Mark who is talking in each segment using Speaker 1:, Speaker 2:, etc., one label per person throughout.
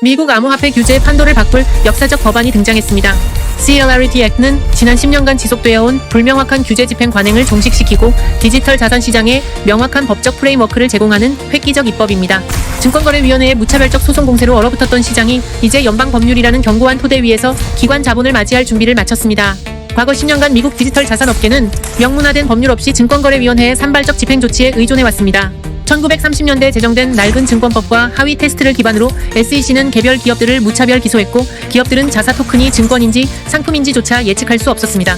Speaker 1: 미국 암호화폐 규제의 판도를 바꿀 역사적 법안이 등장했습니다. CLRT Act는 지난 10년간 지속되어 온 불명확한 규제 집행 관행을 종식시키고 디지털 자산 시장에 명확한 법적 프레임워크를 제공하는 획기적 입법입니다. 증권거래위원회의 무차별적 소송 공세로 얼어붙었던 시장이 이제 연방 법률이라는 견고한 토대 위에서 기관 자본을 맞이할 준비를 마쳤습니다. 과거 10년간 미국 디지털 자산 업계는 명문화된 법률 없이 증권거래위원회의 산발적 집행 조치에 의존해왔습니다. 1930년대 제정된 낡은 증권법과 하위 테스트를 기반으로 SEC는 개별 기업들을 무차별 기소했고 기업들은 자사 토큰이 증권인지 상품인지조차 예측할 수 없었습니다.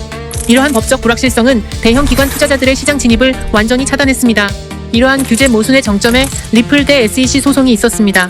Speaker 1: 이러한 법적 불확실성은 대형 기관 투자자들의 시장 진입을 완전히 차단했습니다. 이러한 규제 모순의 정점에 리플 대 SEC 소송이 있었습니다.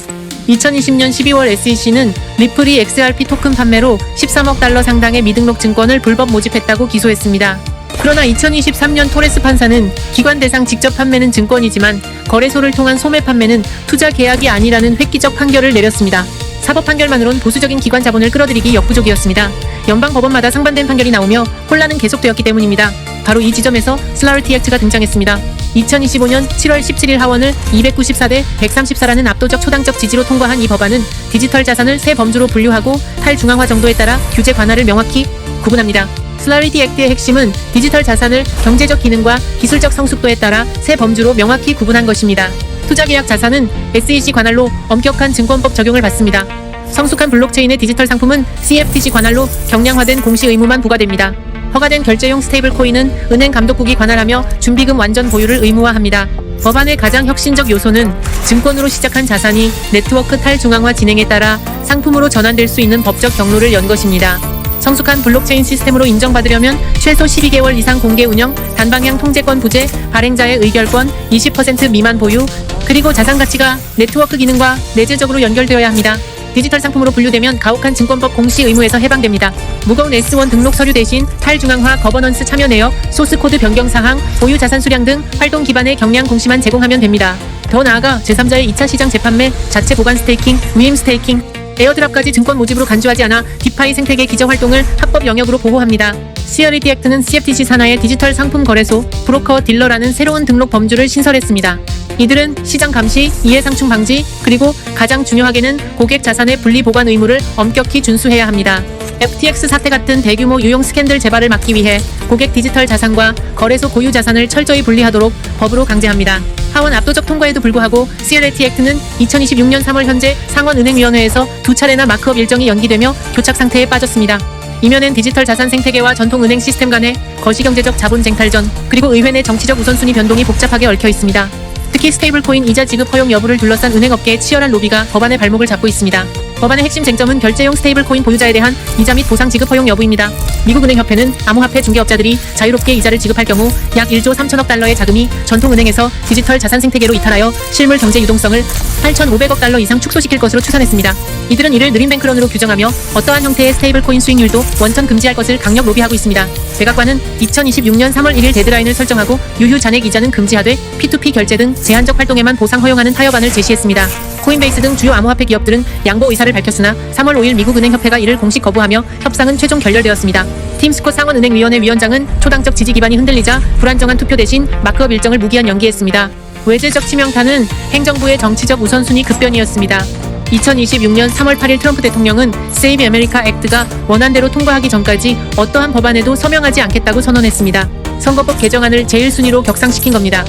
Speaker 1: 2020년 12월 SEC는 리플이 XRP 토큰 판매로 13억 달러 상당의 미등록 증권을 불법 모집했다고 기소했습니다. 그러나 2023년 토레스 판사는 기관 대상 직접 판매는 증권이지만 거래소를 통한 소매 판매는 투자 계약이 아니라는 획기적 판결을 내렸습니다. 사법 판결만으론 보수적인 기관 자본을 끌어들이기 역부족이었습니다. 연방 법원마다 상반된 판결이 나오며 혼란은 계속되었기 때문입니다. 바로 이 지점에서 CLRT Act가 등장했습니다. 2025년 7월 17일 하원을 294대 134라는 압도적 초당적 지지로 통과한 이 법안은 디지털 자산을 세 범주로 분류하고 탈중앙화 정도에 따라 규제 관할을 명확히 구분합니다. CLRT Act의 핵심은 디지털 자산을 경제적 기능과 기술적 성숙도에 따라 세 범주로 명확히 구분한 것입니다. 투자계약 자산은 SEC 관할로 엄격한 증권법 적용을 받습니다. 성숙한 블록체인의 디지털 상품은 CFTC 관할로 경량화된 공시 의무만 부과됩니다. 허가된 결제용 스테이블 코인은 은행 감독국이 관할하며 준비금 완전 보유를 의무화합니다. 법안의 가장 혁신적 요소는 증권으로 시작한 자산이 네트워크 탈중앙화 진행에 따라 상품으로 전환될 수 있는 법적 경로를 연 것입니다. 성숙한 블록체인 시스템으로 인정받으려면 최소 12개월 이상 공개 운영, 단방향 통제권 부재, 발행자의 의결권, 20% 미만 보유, 그리고 자산 가치가 네트워크 기능과 내재적으로 연결되어야 합니다. 디지털 상품으로 분류되면 가혹한 증권법 공시 의무에서 해방됩니다. 무거운 S1 등록 서류 대신 탈중앙화 거버넌스 참여 내역, 소스코드 변경 사항, 보유 자산 수량 등 활동 기반의 경량 공시만 제공하면 됩니다. 더 나아가 제3자의 2차 시장 재판매, 자체 보관 스테이킹, 위임 스테이킹, 에어드랍까지 증권 모집으로 간주하지 않아 디파이 생태계 기저 활동을 합법 영역으로 보호합니다. CLRT Act는 CFTC 산하의 디지털 상품 거래소, 브로커, 딜러라는 새로운 등록 범주를 신설했습니다. 이들은 시장 감시, 이해상충 방지, 그리고 가장 중요하게는 고객 자산의 분리 보관 의무를 엄격히 준수해야 합니다. FTX 사태 같은 대규모 유용 스캔들 재발을 막기 위해 고객 디지털 자산과 거래소 고유 자산을 철저히 분리하도록 법으로 강제합니다. 하원 압도적 통과에도 불구하고 CLRT Act는 2026년 3월 현재 상원은행위원회에서 두 차례나 마크업 일정이 연기되며 교착 상태에 빠졌습니다. 이면엔 디지털 자산 생태계와 전통 은행 시스템 간의 거시경제적 자본 쟁탈전, 그리고 의회 내 정치적 우선순위 변동이 복잡하게 얽혀 있습니다. 특히 스테이블코인 이자 지급 허용 여부를 둘러싼 은행업계의 치열한 로비가 법안의 발목을 잡고 있습니다. 법안의 핵심 쟁점은 결제용 스테이블코인 보유자에 대한 이자 및 보상 지급 허용 여부입니다. 미국은행협회는 암호화폐 중개업자들이 자유롭게 이자를 지급할 경우 약 1조 3천억 달러의 자금이 전통은행에서 디지털 자산 생태계로 이탈하여 실물 경제 유동성을 8,500억 달러 이상 축소시킬 것으로 추산했습니다. 이들은 이를 느린 뱅크런으로 규정하며 어떠한 형태의 스테이블코인 수익률도 원천 금지할 것을 강력 로비하고 있습니다. 백악관은 2026년 3월 1일 데드라인을 설정하고 유휴 잔액 이자는 금지하되 P2P 결제 등 제한적 활동에만 보상 허용하는 타협안을 제시했습니다. 코인베이스 등 주요 암호화폐 기업들은 양보 의사를 밝혔으나 3월 5일 미국은행협회가 이를 공식 거부하며 협상은 최종 결렬되었습니다. 팀 스콧 상원은행위원회 위원장은 초당적 지지 기반이 흔들리자 불안정한 투표 대신 마크업 일정을 무기한 연기했습니다. 외제적 치명타는 행정부의 정치적 우선순위 급변이었습니다. 2026년 3월 8일 트럼프 대통령은 Save America Act가 원안대로 통과하기 전까지 어떠한 법안에도 서명하지 않겠다고 선언했습니다. 선거법 개정안을 제1순위로 격상시킨 겁니다.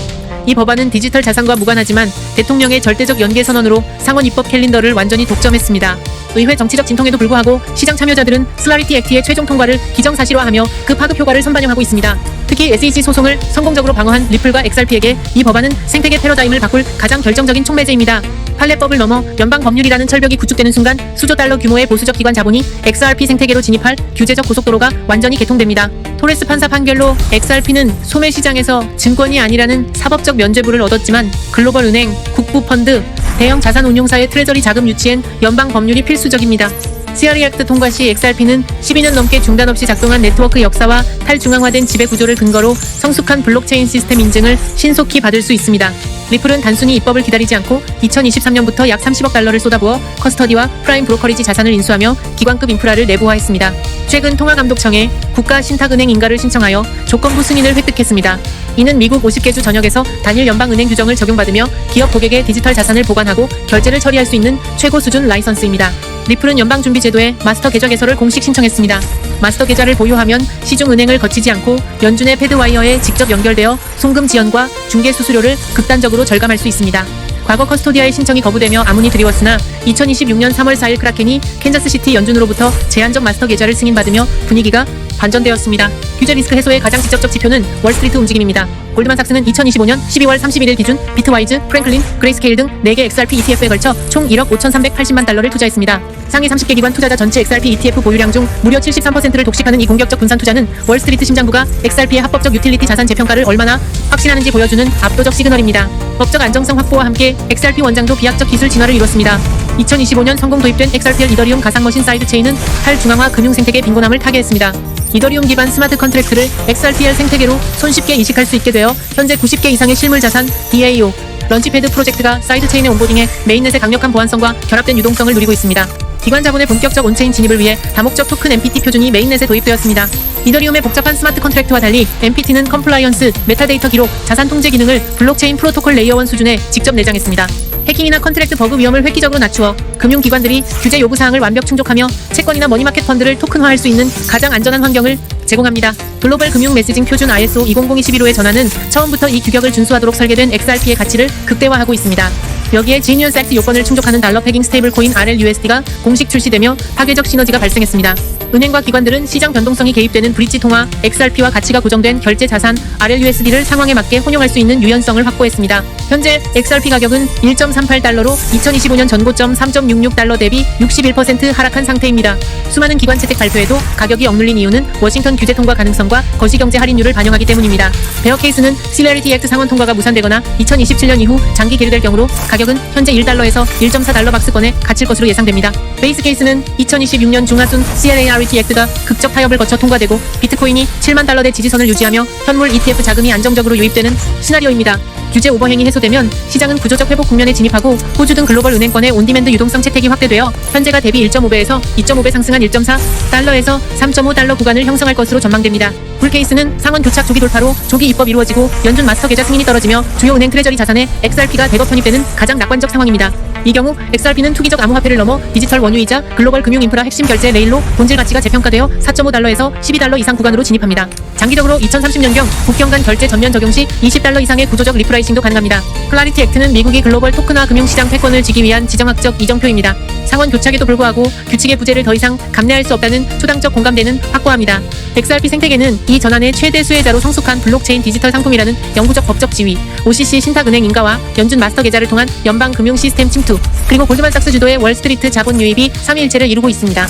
Speaker 1: 이 법안은 디지털 자산과 무관하지만 대통령의 절대적 연계 선언으로 상원 입법 캘린더를 완전히 독점했습니다. 의회 정치적 진통에도 불구하고 시장 참여자들은 CLRT Act의 최종 통과를 기정사실화하며 그 파급 효과를 선반영하고 있습니다. 특히 SEC 소송을 성공적으로 방어한 리플과 XRP에게 이 법안은 생태계 패러다임을 바꿀 가장 결정적인 촉매제입니다. 판례법을 넘어 연방 법률이라는 철벽이 구축되는 순간 수조 달러 규모의 보수적 기관 자본이 XRP 생태계로 진입할 규제적 고속도로가 완전히 개통됩니다. 토레스 판사 판결로 XRP는 소매 시장에서 증권이 아니라는 사법적 면죄부를 얻었지만 글로벌 은행, 국부 펀드, 대형 자산 운용사의 트레저리 자금 유치엔 연방 법률이 필수적입니다. CRE 액트 통과 시 XRP는 12년 넘게 중단 없이 작동한 네트워크 역사와 탈중앙화된 지배 구조를 근거로 성숙한 블록체인 시스템 인증을 신속히 받을 수 있습니다. 리플은 단순히 입법을 기다리지 않고 2023년부터 약 30억 달러를 쏟아부어 커스터디와 프라임 브로커리지 자산을 인수하며 기관급 인프라를 내부화했습니다. 최근 통화감독청에 국가신탁은행 인가를 신청하여 조건부 승인을 획득했습니다. 이는 미국 50개 주 전역에서 단일 연방은행 규정을 적용받으며 기업 고객의 디지털 자산을 보관하고 결제를 처리할 수 있는 최고 수준 라이선스입니다. 리플은 연방준비제도에 마스터 계좌 개설을 공식 신청했습니다. 마스터 계좌를 보유하면 시중은행을 거치지 않고 연준의 패드와이어에 직접 연결되어 송금 지연과 중개 수수료를 극단적으로 절감할 수 있습니다. 과거 커스토디아의 신청이 거부되며 아문이 드리웠으나 2026년 3월 4일 크라켄이 캔자스시티 연준으로부터 제한적 마스터 계좌를 승인받으며 분위기가 반전되었습니다. 규제 리스크 해소의 가장 직접적 지표는 월스트리트 움직임입니다. 골드만삭스는 2025년 12월 31일 기준 비트와이즈, 프랭클린, 그레이스케일 등 4개 XRP ETF에 걸쳐 총 1억 5,380만 달러를 투자했습니다. 상위 30개 기관 투자자 전체 XRP ETF 보유량 중 무려 73%를 독식하는 이 공격적 분산 투자는 월스트리트 심장부가 XRP의 합법적 유틸리티 자산 재평가를 얼마나 확신하는지 보여주는 압도적 시그널입니다. 법적 안정성 확보와 함께 XRP 원장도 비약적 기술 진화를 이뤘습니다. 2025년 성공 도입된 XRPL 이더리움 가상머신 사이드체인은 탈중앙화 금융 생태계 빈곤함을 타개했습니다. 이더리움 기반 스마트 컨트랙트를 XRPL 생태계로 손쉽게 이식할 수 있게 되어 현재 90개 이상의 실물 자산 DAO 런치패드 프로젝트가 사이드체인의 온보딩에 메인넷의 강력한 보안성과 결합된 유동성을 누리고 있습니다. 기관 자본의 본격적 온체인 진입을 위해 다목적 토큰 MPT 표준이 메인넷에 도입되었습니다. 이더리움의 복잡한 스마트 컨트랙트와 달리 MPT는 컴플라이언스, 메타데이터 기록, 자산 통제 기능을 블록체인 프로토콜 레이어 1 수준에 직접 내장했습니다. 해킹이나 컨트랙트 버그 위험을 획기적으로 낮추어 금융기관들이 규제 요구사항을 완벽 충족하며 채권이나 머니마켓 펀드를 토큰화할 수 있는 가장 안전한 환경을 제공합니다. 글로벌 금융 메시징 표준 ISO 2002-11호의 전환은 처음부터 이 규격을 준수하도록 설계된 XRP의 가치를 극대화하고 있습니다. 여기에 지니어스 액트 요건을 충족하는 달러 패깅 스테이블 코인 RLUSD가 공식 출시되며 파괴적 시너지가 발생했습니다. 은행과 기관들은 시장 변동성이 개입되는 브릿지 통화 XRP와 가치가 고정된 결제 자산 RLUSD를 상황에 맞게 혼용할 수 있는 유연성을 확보했습니다. 현재 XRP 가격은 1.38달러로 2025년 전고점 3.66달러 대비 61% 하락한 상태입니다. 수많은 기관 채택 발표에도 가격이 억눌린 이유는 워싱턴 규제 통과 가능성과 거시경제 할인율을 반영하기 때문입니다. 베어 케이스는 CRE 액트 상원 통과가 무산되거나 2027년 이후 장기 계류될 경우로 가격은 현재 1달러에서 1.4달러 박스권에 갇힐 것으로 예상됩니다. 베이스 케이스는 2026년 중하순 CRE 액트가 극적 타협을 거쳐 통과되고 비트코인이 7만 달러대 지지선을 유지하며 현물 ETF 자금이 안정적으로 유입되는 시나리오입니다. 규제 오버행이 해소되면 시장은 구조적 회복 국면에 진입하고 호주 등 글로벌 은행권의 온디맨드 유동성 채택이 확대되어 현재가 대비 1.5배에서 2.5배 상승한 1.4달러에서 3.5달러 구간을 형성할 것으로 전망됩니다. 불케이스는 상원 교착 조기 돌파로 조기 입법 이루어지고 연준 마스터 계좌 승인이 떨어지며 주요 은행 트레저리 자산에 XRP가 대거 편입되는 가장 낙관적 상황입니다. 이 경우 XRP는 투기적 암호화폐를 넘어 디지털 원유이자 글로벌 금융 인프라 핵심 결제 레일로 본질 가치가 재평가되어 4.5달러에서 12달러 이상 구간으로 진입합니다. 장기적으로 2030년경 국경 간 결제 전면 적용 시 20달러 이상의 구조적 리프라이싱도 가능합니다. 클라리티 액트는 미국이 글로벌 토큰화 금융시장 패권을 쥐기 위한 지정학적 이정표입니다. 상원 교착에도 불구하고 규칙의 부재를 더 이상 감내할 수 없다는 초당적 공감대는 확고합니다. XRP 생태계는 이 전환의 최대 수혜자로 성숙한 블록체인 디지털 상품이라는 영구적 법적 지위, OCC 신탁은행 인가와 연준 마스터 계좌를 통한 연방 금융 시스템 침투, 그리고 골드만삭스 주도의 월스트리트 자본 유입이 삼위일체를 이루고 있습니다.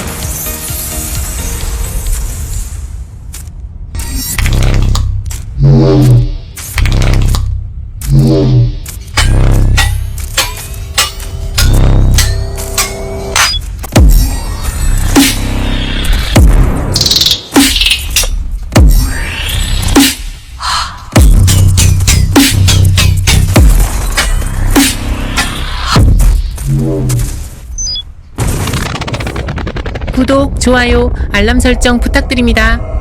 Speaker 1: 구독, 좋아요, 알람 설정 부탁드립니다.